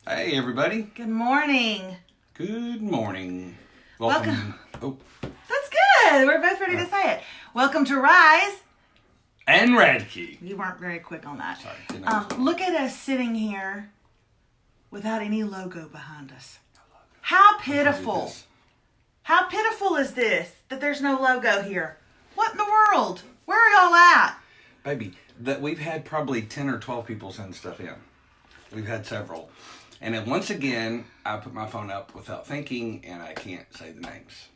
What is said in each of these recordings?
Hey, everybody. Good morning. Good morning. Welcome. Oh, That's good. We're both ready to say it. Welcome to Rise. and Radke. You weren't very quick on that. Sorry, didn't know. Look at us sitting here without any logo behind us. How pitiful. How pitiful is this that there's no logo here? What in the world? Where are y'all at? Baby, that we've had probably 10 or 12 people send stuff in. We've had several. And then once again, I put my phone up without thinking, and I can't say the names.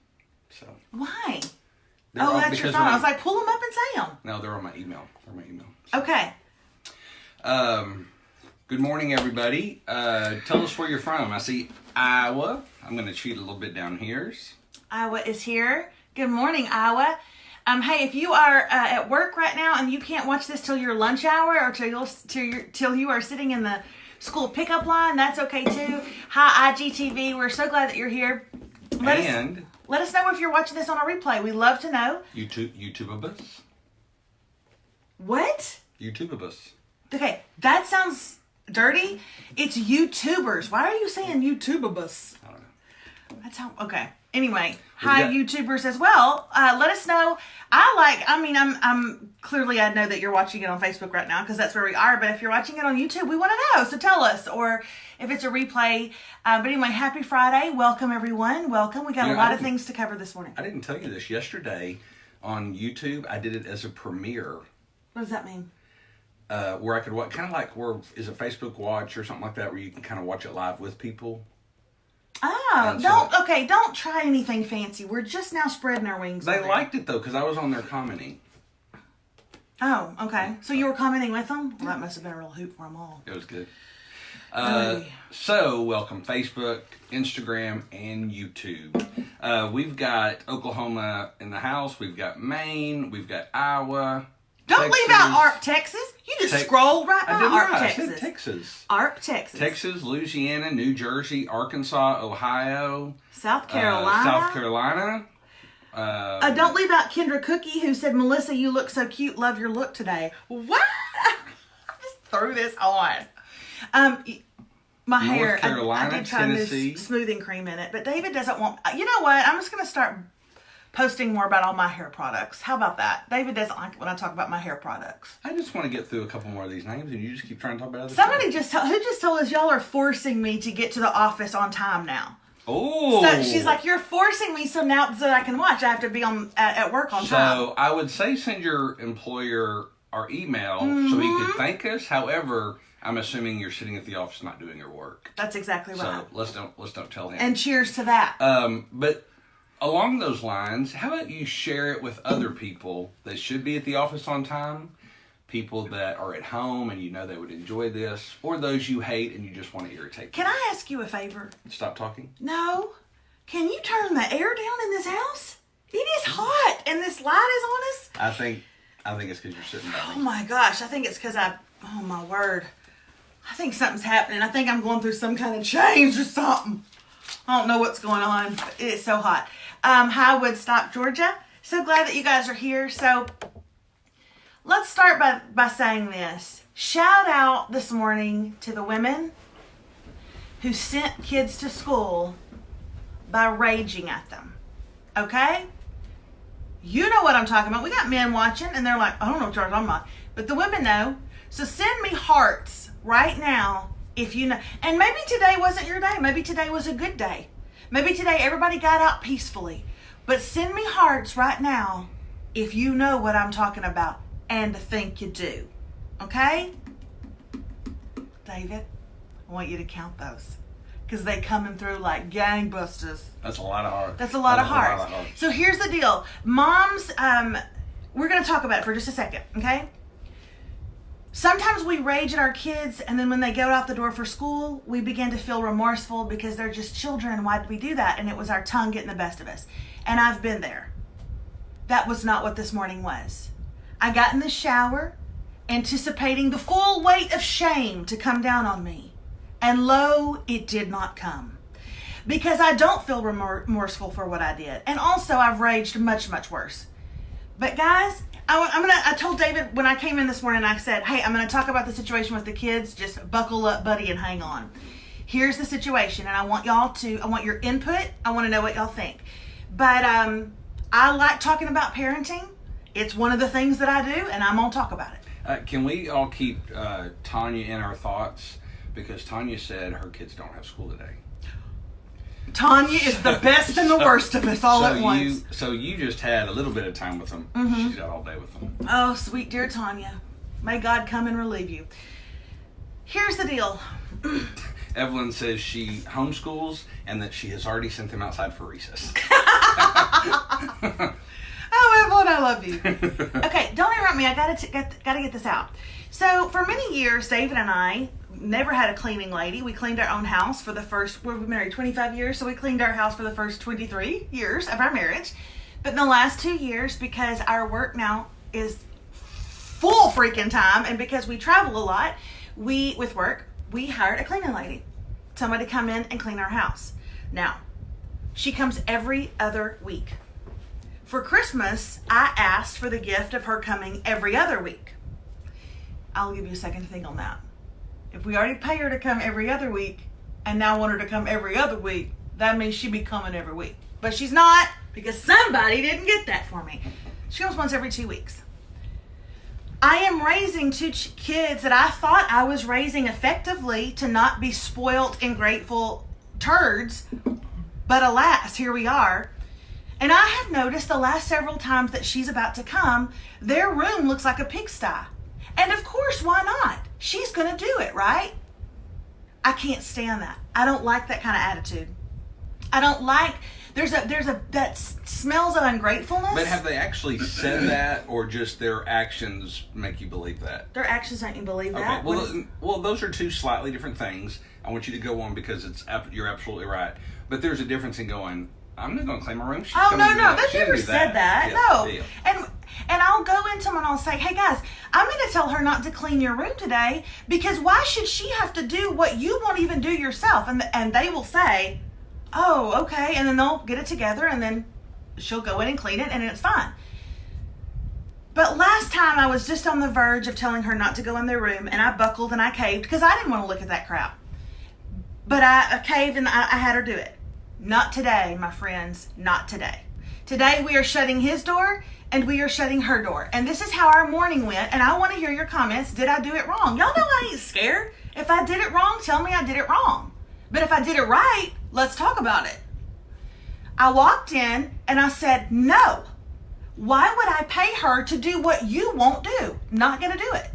So Why? they're Oh, all- that's your because phone. when I was like, pull them up and say them. no, they're on my email. They're on my email. Okay. Good morning, everybody. Tell us where you're from. I see Iowa. I'm going to cheat a little bit down here. Iowa is here. Good morning, Iowa. Hey, if you are at work right now and you can't watch this till your lunch hour or till you are sitting in the school pickup line, that's okay too. Hi, IGTV. We're so glad that you're here. Let us know if you're watching this on a replay. We love to know. YouTubeabus. What? YouTubeabus. Okay, that sounds dirty. It's YouTubers. Why are you saying YouTubeabus? I don't know. That's how. Okay. Anyway, hi YouTubers as well. Let us know. I'm clearly, I know that you're watching it on Facebook right now because that's where we are. But if you're watching it on YouTube, we want to know. So tell us, or if it's a replay. But anyway, happy Friday. Welcome, everyone. Welcome. We got a lot of things to cover this morning. I didn't tell you this. Yesterday on YouTube, I did it as a premiere. What does that mean? Where I could watch, kind of like is a Facebook Watch or something like that, where you can kind of watch it live with people. Oh, don't try anything fancy. We're just now spreading our wings. They liked it though, because I was on there commenting. Oh, okay. So you were commenting with them? Well, that must have been a real hoot for them all. It was good. Hey. So, welcome Facebook, Instagram, and YouTube. We've got Oklahoma in the house. We've got Maine. We've got Iowa. Don't Texas. leave out ARP, Texas. You just scroll right by ARP, I Texas. said Texas. ARP, Texas. Texas, Louisiana, New Jersey, Arkansas, Ohio. South Carolina. South Carolina. Don't leave out Kendra Cookie, who said, Melissa, you look so cute. Love your look today. What? Just threw this on. My North hair, Carolina, I did try Tennessee. this smoothing cream in it, but David doesn't want, you know what? I'm just going to start posting more about all my hair products. How about that? David doesn't like it when I talk about my hair products. I just want to get through a couple more of these names, and you just keep trying to talk about other Somebody stuff. who just told us y'all are forcing me to get to the office on time now. Oh. So she's like, you're forcing me so now so that I can watch. I have to be at work on time. So I would say send your employer our email so he could thank us. However, I'm assuming you're sitting at the office not doing your work. That's exactly right. So let's don't tell him. And cheers to that. But along those lines, how about you share it with other people that should be at the office on time, people that are at home and you know they would enjoy this, or those you hate and you just want to irritate them. Can I ask you a favor? Stop talking? No. Can you turn the air down in this house? It is hot and this light is on us. I think it's because you're sitting by Oh me. my gosh. I think it's because oh my word. I think something's happening. I think I'm going through some kind of change or something. I don't know what's going on. It's so hot. Hi, Woodstock, Georgia. So glad that you guys are here. So let's start by saying this. Shout out this morning to the women who sent kids to school by raging at them. Okay? You know what I'm talking about. We got men watching and they're like, I don't know what you're talking about. But the women know. So send me hearts right now if you know. And maybe today wasn't your day. Maybe today was a good day. Maybe today everybody got out peacefully. But send me hearts right now if you know what I'm talking about and think you do. Okay? David, I want you to count those. Because they coming through like gangbusters. That's a lot of hearts. That's a lot of hearts. So here's the deal. Moms, we're going to talk about it for just a second, okay? Sometimes we rage at our kids, and then when they go out the door for school, we begin to feel remorseful because they're just children. Why did we do that? And it was our tongue getting the best of us. And I've been there. That was not what this morning was. I got in the shower, anticipating the full weight of shame to come down on me. And lo, it did not come. Because I don't feel remorseful for what I did. And also, I've raged much, much worse. But guys, I told David when I came in this morning, I said, hey, I'm going to talk about the situation with the kids. Just buckle up, buddy, and hang on. here's the situation, and I want your input. I want to know what y'all think. But I like talking about parenting. It's one of the things that I do, and I'm going to talk about it. Can we all keep Tanya in our thoughts? Because Tanya said her kids don't have school today. Tanya is the best and the worst of us all at once. So you just had a little bit of time with them. Mm-hmm. She's got all day with them. Oh, sweet dear Tanya. May God come and relieve you. Here's the deal. Evelyn says she homeschools and that she has already sent them outside for recess. Oh, Evelyn, I love you. Okay, don't interrupt me. I gotta get this out. So, for many years, David and I never had a cleaning lady. We cleaned our own house for the first, we've been married 25 years, so we cleaned our house for the first 23 years of our marriage. But in the last 2 years, because our work now is full freaking time, and because we travel a lot, we hired a cleaning lady. Somebody to come in and clean our house. Now, she comes every other week. For Christmas, I asked for the gift of her coming every other week. I'll give you a second to think on that. If we already pay her to come every other week and now want her to come every other week, that means she'd be coming every week. But she's not, because somebody didn't get that for me. She comes once every 2 weeks. I am raising two kids that I thought I was raising effectively to not be spoilt, ungrateful turds. But alas, here we are. And I have noticed the last several times that she's about to come, their room looks like a pigsty. And of course, why not? She's going to do it, right? I can't stand that. I don't like that kind of attitude. I don't like, that smells of ungratefulness. But have they actually said that, or just their actions make you believe that? Their actions make me believe that. Okay, well, those are two slightly different things. I want you to go on because you're absolutely right. But there's a difference in going, I'm not going to clean my room. No, they've never said that. Yeah, no. And I'll go into them and I'll say, hey guys, I'm going to tell her not to clean your room today because why should she have to do what you won't even do yourself? And they will say, oh, okay. And then they'll get it together and then she'll go in and clean it and it's fine. But last time I was just on the verge of telling her not to go in their room and I buckled and I caved because I didn't want to look at that crap. But I caved and I had her do it. Not today, my friends, not today. Today we are shutting his door and we are shutting her door. And this is how our morning went. And I want to hear your comments. Did I do it wrong? Y'all know I ain't scared. If I did it wrong, tell me I did it wrong. But if I did it right, let's talk about it. I walked in and I said, no. Why would I pay her to do what you won't do? Not going to do it.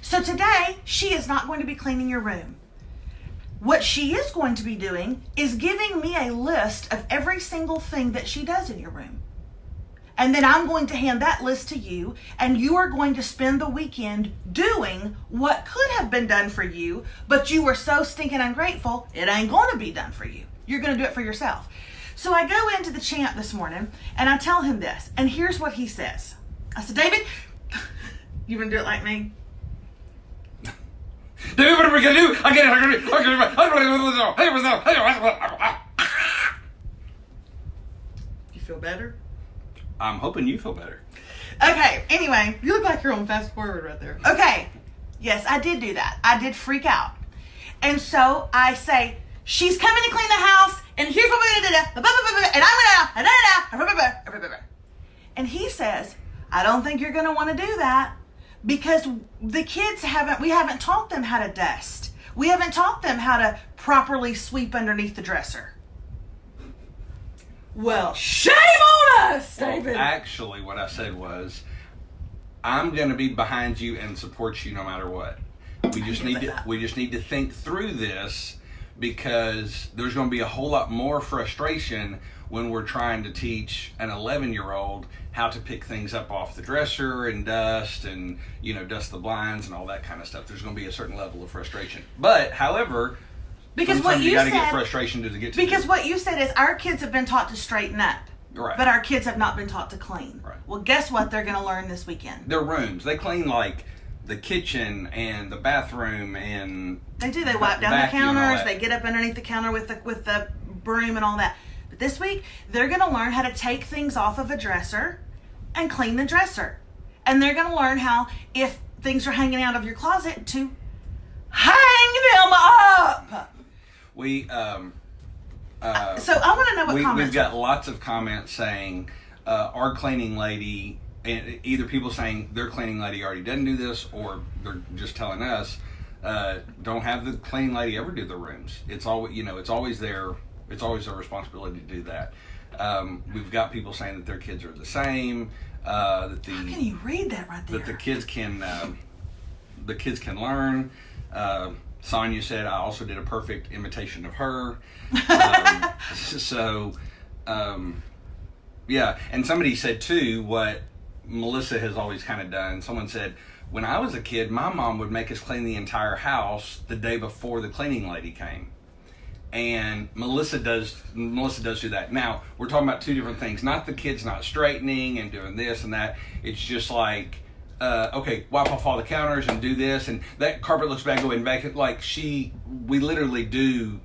So today, she is not going to be cleaning your room. What she is going to be doing is giving me a list of every single thing that she does in your room. And then I'm going to hand that list to you, and you are going to spend the weekend doing what could have been done for you, but you were so stinking ungrateful, it ain't going to be done for you. You're going to do it for yourself. So I go into the champ this morning, and I tell him this, and here's what he says. I said, David, you want to do it like me? David, what are we going to do? I get it. You feel better? I'm hoping you feel better. Okay, anyway, you look like you're on fast forward right there. Okay, yes, I did do that. I did freak out. And so I say, she's coming to clean the house, and here's what we're going to do, and I'm going to, and he says, I don't think you're going to want to do that because the kids we haven't taught them how to dust. We haven't taught them how to properly sweep underneath the dresser. Well, shame on us, David. Well, actually, what I said was, I'm going to be behind you and support you no matter what. We just need to think through this because there's going to be a whole lot more frustration when we're trying to teach an 11-year-old how to pick things up off the dresser and dust and, dust the blinds and all that kind of stuff. There's going to be a certain level of frustration. But, however, because what you got to said, get frustration to get to. Because what you said is our kids have been taught to straighten up. Right. But our kids have not been taught to clean. Right. Well, guess what they're going to learn this weekend? Their rooms. They clean like the kitchen and the bathroom and they do. They wipe down the counters. They get up underneath the counter with the broom and all that. But this week, they're going to learn how to take things off of a dresser and clean the dresser. And they're going to learn how, if things are hanging out of your closet, to hang them up. We so I want to know what comments. We've got lots of comments saying our cleaning lady, and either people saying their cleaning lady already doesn't do this, or they're just telling us don't have the cleaning lady ever do the rooms. It's always it's always their responsibility to do that. We've got people saying that their kids are the same. How can you read that right there? That the kids can learn. Sonia said, I also did a perfect imitation of her. Yeah. And somebody said, too, what Melissa has always kind of done. Someone said, when I was a kid, my mom would make us clean the entire house the day before the cleaning lady came. And Melissa does do that. Now, we're talking about two different things. Not the kids not straightening and doing this and that. It's just like, okay, wipe off all the counters and do this, and that carpet looks bad, go ahead and vacuum. Like we literally do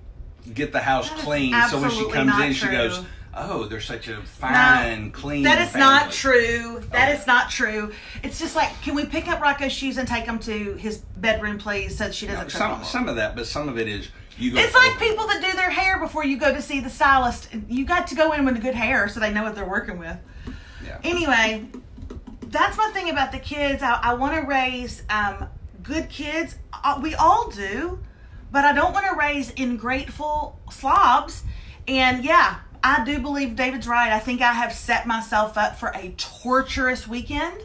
get the house clean. So when she comes in, she goes, oh, they're such a fine, clean That is family. not true. That is not true. It's just like, can we pick up Rocco's shoes and take them to his bedroom, please, so that she doesn't trip on them? Some of that, but some of it is you go. It's like people that do their hair before you go to see the stylist. You got to go in with good hair so they know what they're working with. Yeah. Anyway, that's my thing about the kids. I want to raise good kids. We all do, but I don't want to raise ingrateful slobs. And yeah, I do believe David's right. I think I have set myself up for a torturous weekend.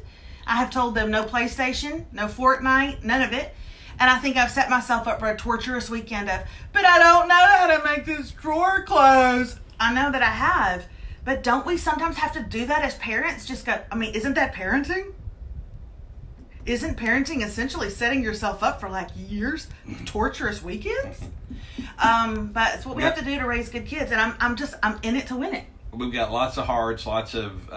I have told them no PlayStation, no Fortnite, none of it. And I think I've set myself up for a torturous weekend but I don't know how to make this drawer close. I know that I have. But don't we sometimes have to do that as parents? Isn't that parenting? Isn't parenting essentially setting yourself up for like years of torturous weekends? But it's what we have to do to raise good kids, and I'm in it to win it. We've got lots of hearts, lots of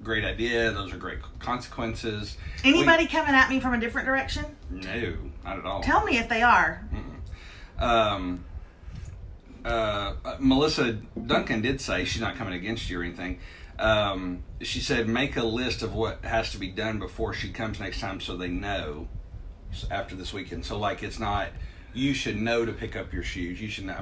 great idea. Those are great consequences. Anybody coming at me from a different direction? No, not at all. Tell me if they are. Melissa Duncan did say, she's not coming against you or anything. She said, make a list of what has to be done before she comes next time so they know after this weekend. So, like, it's not, you should know to pick up your shoes. You should know,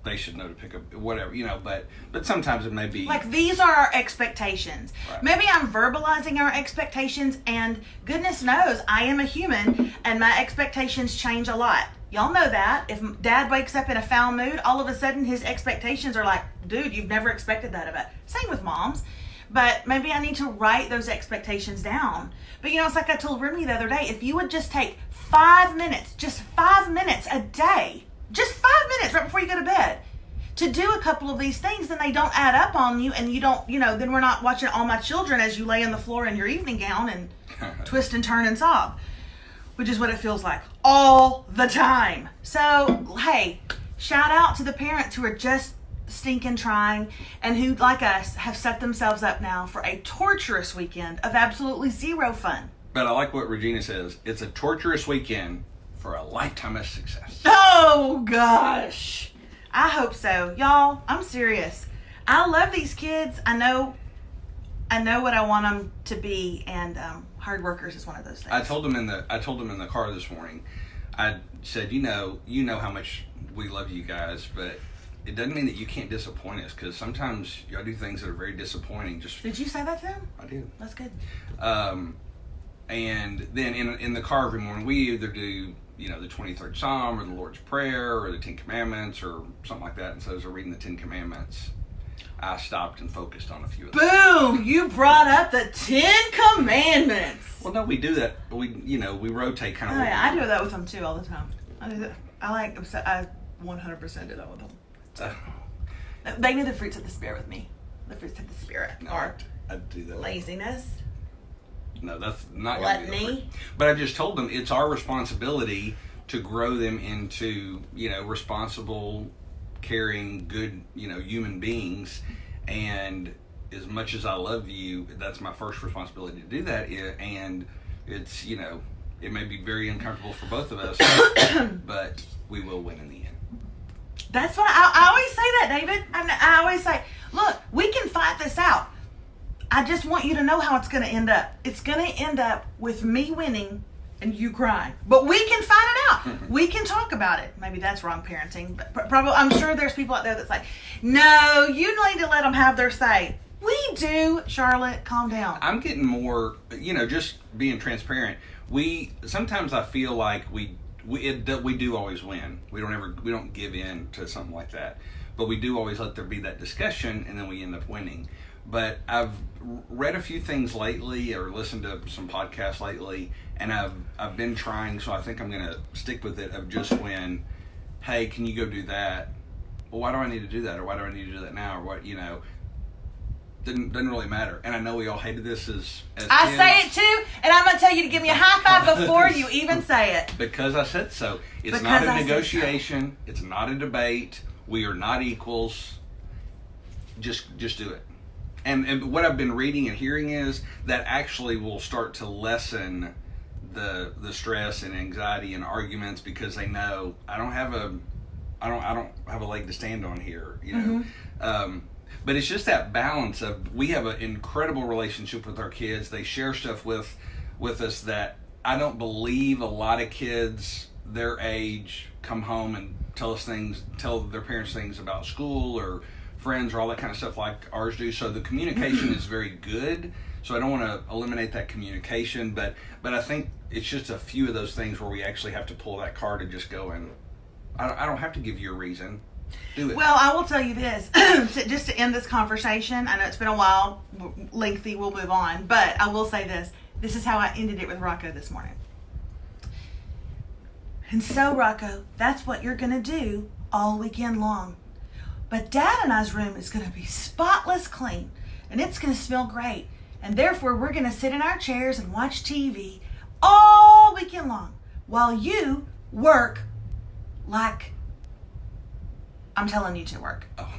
they should know to pick up whatever, but sometimes it may be. Like, these are our expectations. Right. Maybe I'm verbalizing our expectations, and goodness knows I am a human, and my expectations change a lot. Y'all know that. If Dad wakes up in a foul mood, all of a sudden his expectations are like, dude, you've never expected that of it. Same with moms. But maybe I need to write those expectations down. But it's like I told Remy the other day, if you would just take 5 minutes, just 5 minutes a day, just 5 minutes right before you go to bed, to do a couple of these things, then they don't add up on you, and you don't, then we're not watching All My Children as you lay on the floor in your evening gown and twist and turn and sob. Which is what it feels like all the time. So, hey, shout out to the parents who are just stinking trying and who, like us, have set themselves up now for a torturous weekend of absolutely zero fun. But I like what Regina says. It's a torturous weekend for a lifetime of success. Oh, gosh. I hope so. Y'all, I'm serious. I love these kids. I know what I want them to be, and hard workers is one of those things. I told them in the car this morning. I said, you know how much we love you guys, but it doesn't mean that you can't disappoint us, because sometimes y'all do things that are very disappointing. Did you say that to him? I did. That's good. And then in the car every morning, we either do the 23rd Psalm or the Lord's Prayer or the 10 Commandments or something like that. And so as we're reading the 10 Commandments, I stopped and focused on a few of them. Boom! You brought up the 10 Commandments. Well, no, we do that. We rotate kind of. Oh, yeah, I do that with them too all the time. I do that. I 100% do that with them. They do the fruits of the Spirit with me. The fruits of the Spirit are I do that. Laziness. No, that's not gluttony. But I just told them it's our responsibility to grow them into responsible, caring, good human beings. And as much as I love you, that's my first responsibility to do that. And it's it may be very uncomfortable for both of us, but we will win in the end. That's what I always say that, David. I always say, look, we can fight this out. I just want you to know how it's going to end up. It's going to end up with me winning and you cry. But we can find it out. We can talk about it. Maybe that's wrong parenting. But probably, I'm sure there's people out there that's like, no, you need to let them have their say. We do, Charlotte. Calm down. I'm getting more, just being transparent. Sometimes I feel like we do always win. We don't give in to something like that. But we do always let there be that discussion, and then we end up winning. But I've read a few things lately, or listened to some podcasts lately, and I've been trying. So I think I'm going to stick with it. Of just when, hey, can you go do that? Well, why do I need to do that, or why do I need to do that now, or what? Doesn't really matter. And I know we all hated this as I kids. say it too, and I'm going to tell you to give me a high five before you even say it. Because I said so. It's Because not a I said negotiation. So. It's not a debate. We are not equals. Just do it. And what I've been reading and hearing is that actually will start to lessen the stress and anxiety and arguments, because they know I don't have a leg to stand on here, but it's just that balance of, we have an incredible relationship with our kids. They share stuff with us that I don't believe a lot of kids their age come home and tell their parents things about school or friends or all that kind of stuff like ours do. So the communication is very good. So I don't want to eliminate that communication, but I think it's just a few of those things where we actually have to pull that card and just go and I don't have to give you a reason. Do it. Well, I will tell you this, just to end this conversation. I know it's been a while, lengthy, we'll move on, but I will say this. This is how I ended it with Rocco this morning. And so, Rocco, that's what you're going to do all weekend long. But Dad and I's room is going to be spotless clean, and it's going to smell great. And therefore, we're going to sit in our chairs and watch TV all weekend long while you work like I'm telling you to work. Oh.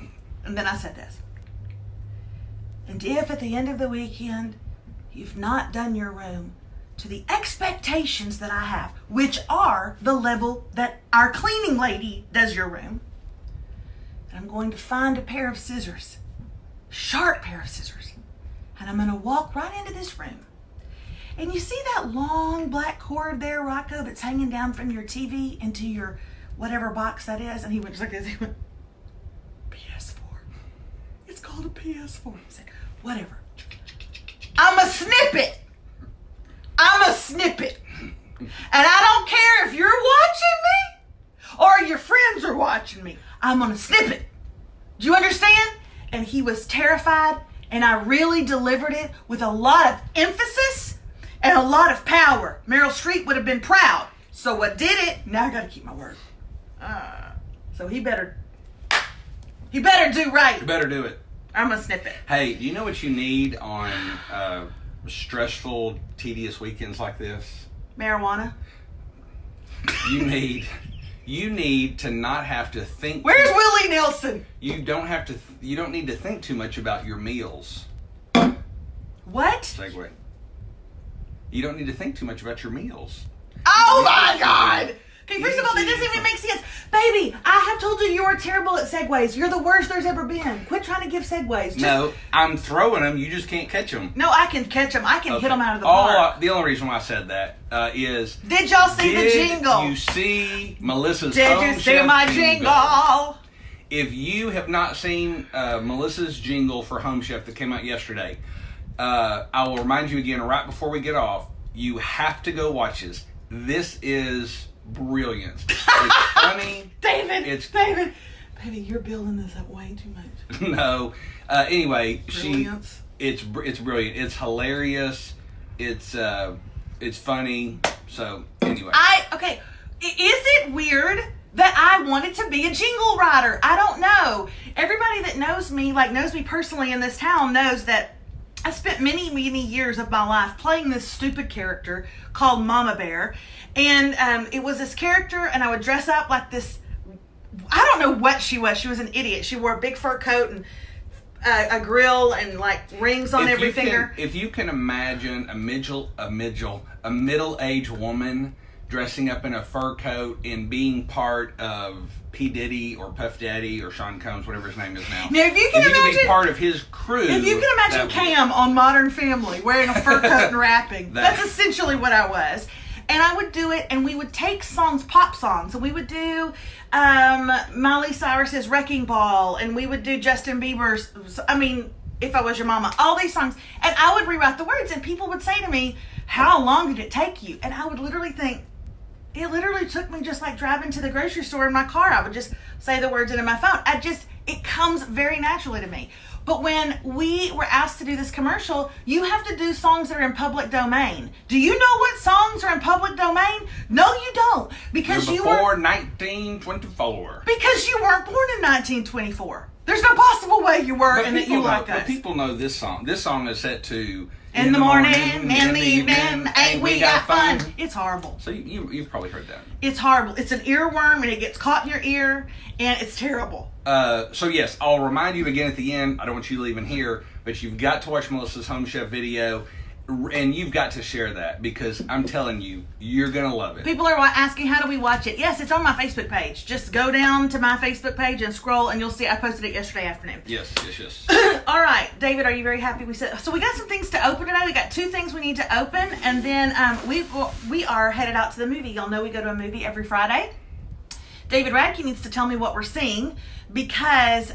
And then I said this. And if at the end of the weekend you've not done your room to the expectations that I have, which are the level that our cleaning lady does your room, I'm going to find a pair of scissors, sharp pair of scissors, and I'm going to walk right into this room. And you see that long black cord there, Rocco, that's hanging down from your TV into your whatever box that is? And he went just like this. He went, PS4. It's called a PS4. He said, whatever. I'm a snippet. And I don't care if you're watching me or your friends are watching me. I'm going to snip it. Do you understand? And he was terrified, and I really delivered it with a lot of emphasis and a lot of power. Meryl Streep would have been proud. So what did it? Now I got to keep my word. So he better do right. You better do it. I'm going to snip it. Hey, do you know what you need on stressful, tedious weekends like this? Marijuana. You need to not have to think. Where's Willie Nelson? You don't need to think too much about your meals. What? Segue. You don't need to think too much about your meals. Oh my God! Okay, first of all, that doesn't even make sense. Baby, I have told you are terrible at segues. You're the worst there's ever been. Quit trying to give segues. No, I'm throwing them. You just can't catch them. No, I can catch them. I can hit them out of the park. The only reason why I said that is... Did y'all see the jingle? Did you see Melissa's Did Home you see Chef my jingle? If you have not seen Melissa's jingle for Home Chef that came out yesterday, I will remind you again right before we get off, you have to go watch this. This is brilliant. It's funny. David, baby, you're building this up way too much. No. Anyway, Brilliance. It's brilliant. It's hilarious. It's funny. So anyway. Okay. Is it weird that I wanted to be a jingle writer? I don't know. Everybody that knows me personally in this town, knows that I spent many, many years of my life playing this stupid character called Mama Bear. And it was this character, and I would dress up like this. I don't know what she was. She was an idiot. She wore a big fur coat and a grill and like rings on every finger. If you can imagine a middle-aged woman dressing up in a fur coat and being part of P. Diddy or Puff Daddy or Sean Combs, whatever his name is now. Now, if you can be part of his crew. If you can imagine Cam on Modern Family wearing a fur coat and rapping, that's essentially what I was. And I would do it, and we would take songs, pop songs, and we would do Miley Cyrus's Wrecking Ball, and we would do Justin Bieber's, If I Was Your Mama, all these songs. And I would rewrite the words, and people would say to me, how long did it take you? And I would literally think, it literally took me just like driving to the grocery store in my car. I would just say the words into my phone. It comes very naturally to me. But when we were asked to do this commercial, you have to do songs that are in public domain. Do you know what songs are in public domain? No, you don't. Because You're before 1924. Because you weren't born in 1924. There's no possible way you were and that you like us. But people know this song. This song is set to... In the morning, in the evening, ain't we got fun? It's horrible. So you've probably heard that. It's horrible. It's an earworm, and it gets caught in your ear, and it's terrible. So yes, I'll remind you again at the end. I don't want you leaving here, but you've got to watch Melissa's Home Chef video, and you've got to share that because I'm telling you, you're gonna love it. People are asking, how do we watch it? Yes, it's on my Facebook page. Just go down to my Facebook page and scroll, and you'll see. I posted it yesterday afternoon. Yes. All right, David, are you very happy? So we got some things to open today. We got 2 things we need to open, and then we are headed out to the movie. Y'all know we go to a movie every Friday. David Radke needs to tell me what we're seeing because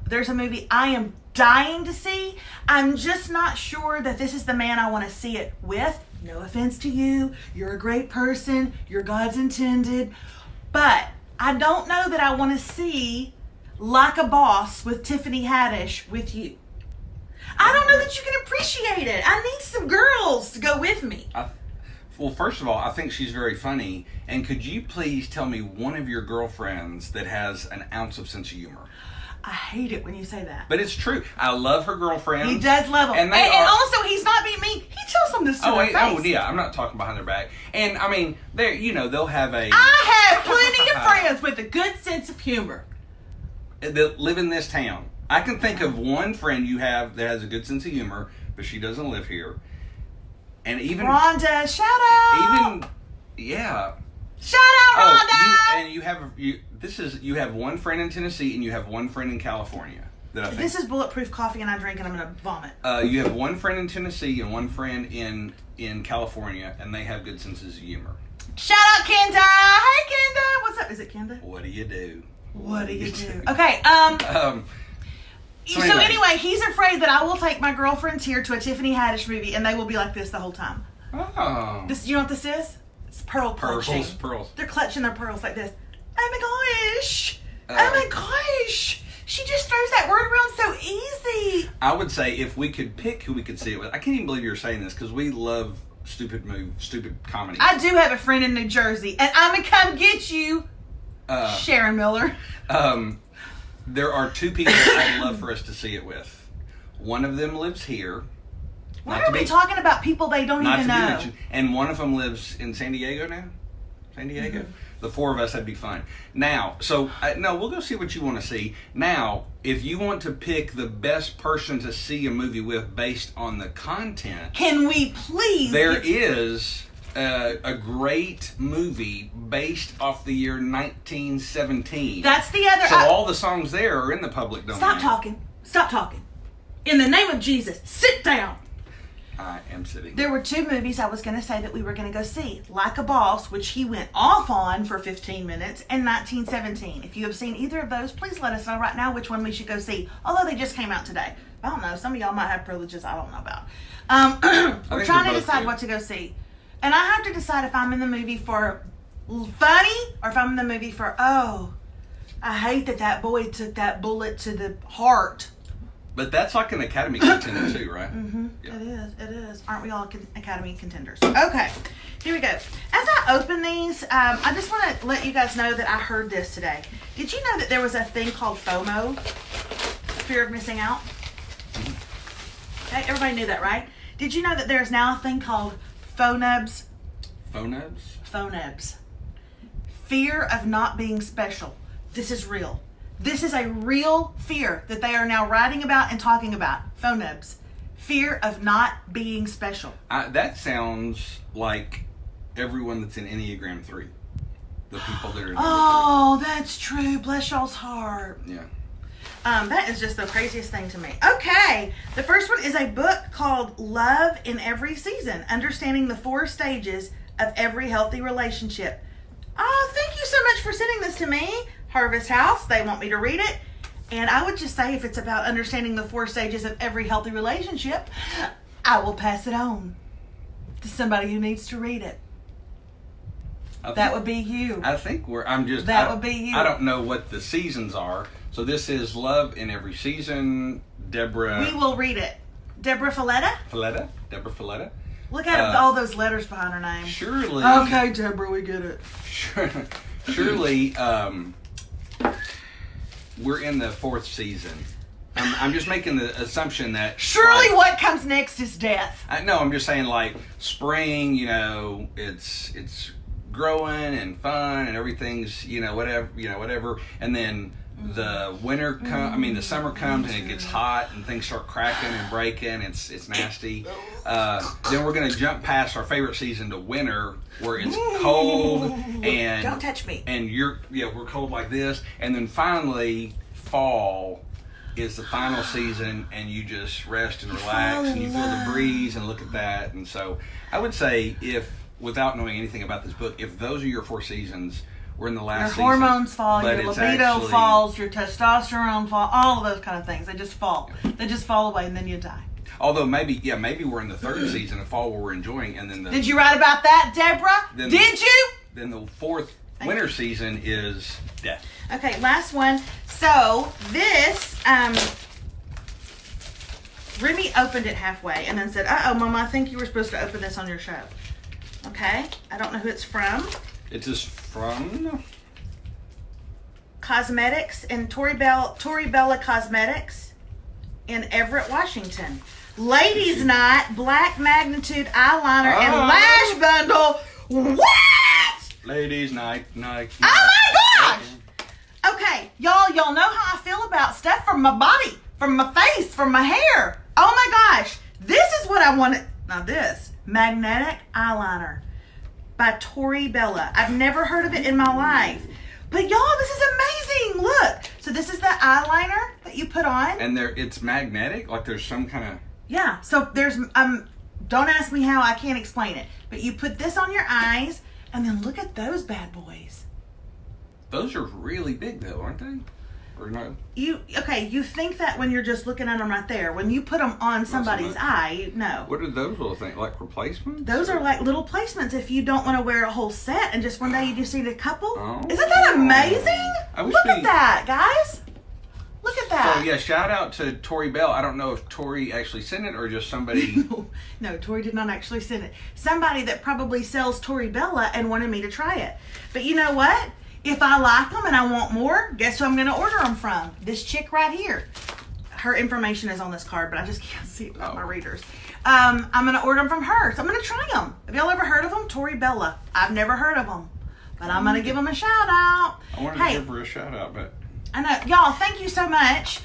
there's a movie I am dying to see. I'm just not sure that this is the man I want to see it with. No offense to you. You're a great person. You're God's intended. But I don't know that I want to see Like a Boss with Tiffany Haddish with you. I don't know that you can appreciate it. I need some girls to go with me. Well, first of all, I think she's very funny. And could you please tell me one of your girlfriends that has an ounce of sense of humor? I hate it when you say that. But it's true. I love her girlfriends. He does love them. And also, he's not being mean. He tells them this to their face. Oh, yeah. I'm not talking behind their back. And, they'll have a... I have plenty of friends with a good sense of humor. That live in this town. I can think of one friend you have that has a good sense of humor, but she doesn't live here. And even... Rhonda, shout out! Yeah. Shout out, Rhonda! You have one friend in Tennessee and you have one friend in California. This is bulletproof coffee and I drink and I'm going to vomit. You have one friend in Tennessee and one friend in California, and they have good senses of humor. Shout out, Kenda! Hey, Kenda! What's up? Is it Kenda? What do you do? What do you do? Okay, So anyway, he's afraid that I will take my girlfriends here to a Tiffany Haddish movie and they will be like this the whole time. Oh. You know what this is? It's pearl clutching. Pearls. They're clutching their pearls like this. Oh my gosh! Oh my gosh! She just throws that word around so easy. I would say if we could pick who we could see it with, I can't even believe you're saying this because we love stupid comedy. I do have a friend in New Jersey, and I'm gonna come get you, Sharon Miller. There are 2 people I'd love for us to see it with. One of them lives here. Why are we talking about people they don't even know? And one of them lives in San Diego now. San Diego? Mm-hmm. The 4 of us, that'd be fun. Now, we'll go see what you want to see. Now, if you want to pick the best person to see a movie with based on the content... Can we please... There is a great movie based off the year 1917. That's the other... So all the songs there are in the public domain. Stop talking. In the name of Jesus, sit down. I am sitting. There were 2 movies I was going to say that we were going to go see. Like a Boss, which he went off on for 15 minutes, and 1917. If you have seen either of those, please let us know right now which one we should go see. Although they just came out today. I don't know. Some of y'all might have privileges I don't know about. We're trying to decide what to go see. And I have to decide if I'm in the movie for funny or if I'm in the movie for, I hate that boy took that bullet to the heart. But that's like an Academy contender too, right? Mm-hmm. Yeah. It is. Aren't we all Academy contenders? Okay, here we go. As I open these, I just want to let you guys know that I heard this today. Did you know that there was a thing called FOMO? Fear of missing out? Okay, everybody knew that, right? Did you know that there's now a thing called phonebs? Phonebs. Fear of not being special. This is real. This is a real fear that they are now writing about and talking about. Phonebs. Fear of not being special. That sounds like everyone that's in Enneagram 3. The people that are in Enneagram 3. That's true. Bless y'all's heart. Yeah. That is just the craziest thing to me. Okay. The first one is a book called Love in Every Season. Understanding the 4 Stages of every healthy relationship. Oh, thank you so much for sending this to me. Harvest House, they want me to read it. And I would just say if it's about understanding the 4 stages of every healthy relationship, I will pass it on to somebody who needs to read it. That would be you. I think That would be you. I don't know what the seasons are. So this is Love in Every Season. Deborah. We will read it. Deborah Folletta? Deborah Folletta. Look at all those letters behind her name. Surely. Okay, Deborah, we get it. Surely, we're in the 4th season. I'm just making the assumption that surely what comes next is death. No, I'm just saying like spring. It's growing and fun and everything's whatever, and then the winter the summer comes and it gets hot and things start cracking and breaking. It's nasty. Then we're gonna jump past our favorite season to winter, where it's cold and don't touch me. And we're cold like this, and then finally fall is the final season, and you just rest and relax and you feel the breeze and look at that. And so I would say, if without knowing anything about this book, if those are your 4 seasons, we're in the last season. Your hormones fall, your libido falls, your testosterone falls, all of those kind of things. They just fall. They just fall away and then you die. Although maybe we're in the 3rd season of fall where we're enjoying, and then Did you write about that, Deborah? Did you? Then the 4th winter season is death. Okay, last one. So this, Remy opened it halfway and then said, "Uh-oh, Mama, I think you were supposed to open this on your show." Okay, I don't know who it's from. It is from Cosmetics and Tori Bella Cosmetics in Everett, Washington. Ladies' Night Black Magnitude Eyeliner and Lash Bundle. What? Ladies' Night. Oh my gosh! Okay, y'all know how I feel about stuff from my body, from my face, from my hair. Oh my gosh, this is what I wanted. Now this magnetic eyeliner by Tori Bella. I've never heard of it in my life. But y'all, this is amazing. Look. So this is the eyeliner that you put on. And it's magnetic? Like there's some kind of... Yeah. So there's, don't ask me how, I can't explain it. But you put this on your eyes, and then look at those bad boys. Those are really big though, aren't they? Or no? You think that when you're just looking at them right there. When you put them on somebody's eye, no. What are those little things? Like replacements? Those are like little placements if you don't want to wear a whole set and just one day you just need a couple. Oh. Isn't that amazing? Look at that, guys. Look at that. So yeah, shout out to Tori Bell. I don't know if Tori actually sent it or just somebody. No, Tori did not actually send it. Somebody that probably sells Tori Bella and wanted me to try it. But you know what? If I like them and I want more, guess who I'm going to order them from? This chick right here. Her information is on this card, but I just can't see it without my readers. I'm going to order them from her. So I'm going to try them. Have y'all ever heard of them? Tori Bella. I've never heard of them, but I'm going to give them a shout out. I wanted to give her a shout out, but... I know. Y'all, thank you so much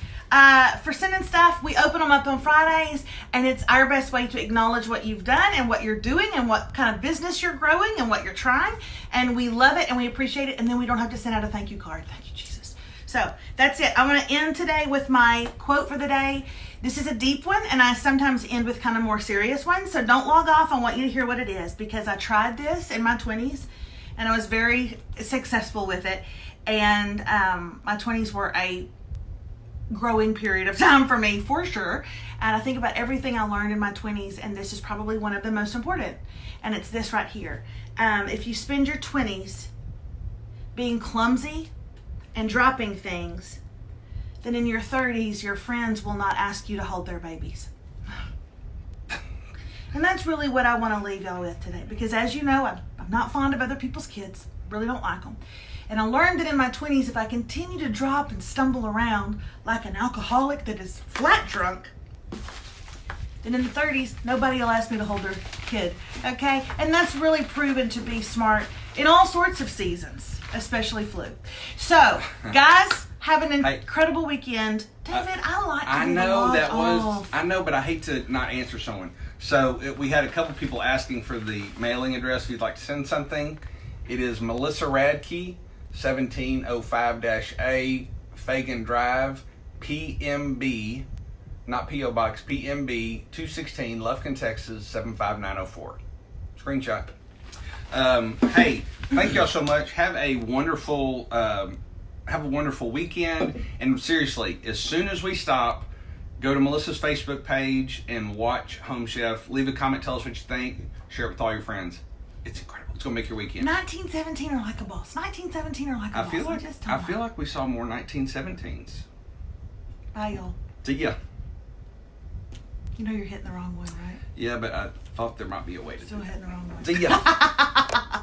for sending stuff. We open them up on Fridays, and it's our best way to acknowledge what you've done and what you're doing and what kind of business you're growing and what you're trying. And we love it and we appreciate it. And then we don't have to send out a thank you card. Thank you, Jesus. So that's it. I'm going to end today with my quote for the day. This is a deep one, and I sometimes end with kind of more serious ones. So don't log off. I want you to hear what it is, because I tried this in my 20s, and I was very successful with it. And my 20s were a growing period of time for me, for sure. And I think about everything I learned in my 20s, and this is probably one of the most important. And it's this right here. If you spend your 20s being clumsy and dropping things, then in your 30s, your friends will not ask you to hold their babies. And that's really what I want to leave y'all with today. Because as you know, I'm not fond of other people's kids. Really don't like them. And I learned that in my 20s, if I continue to drop and stumble around like an alcoholic that is flat drunk, then in the 30s, nobody will ask me to hold their kid, okay? And that's really proven to be smart in all sorts of seasons, especially flu. So, guys, have an incredible weekend. David, I know, but I hate to not answer someone. So, we had a couple people asking for the mailing address if you'd like to send something. It is Melissa Radke, 1705-A, Fagan Drive, PMB, not P.O. Box, PMB 216, Lufkin, Texas 75904. Screenshot. Hey, thank y'all so much. Have a wonderful weekend. And seriously, as soon as we stop, go to Melissa's Facebook page and watch Home Chef. Leave a comment, tell us what you think. Share it with all your friends. It's incredible. It's gonna make your weekend. 1917 or Like a Boss. 1917 or Like a Boss. I feel like we saw more 1917s. Bye, y'all. See ya. You know you're hitting the wrong way, right? Yeah, but I thought there might be a way to Still do that. hitting the wrong way. See ya.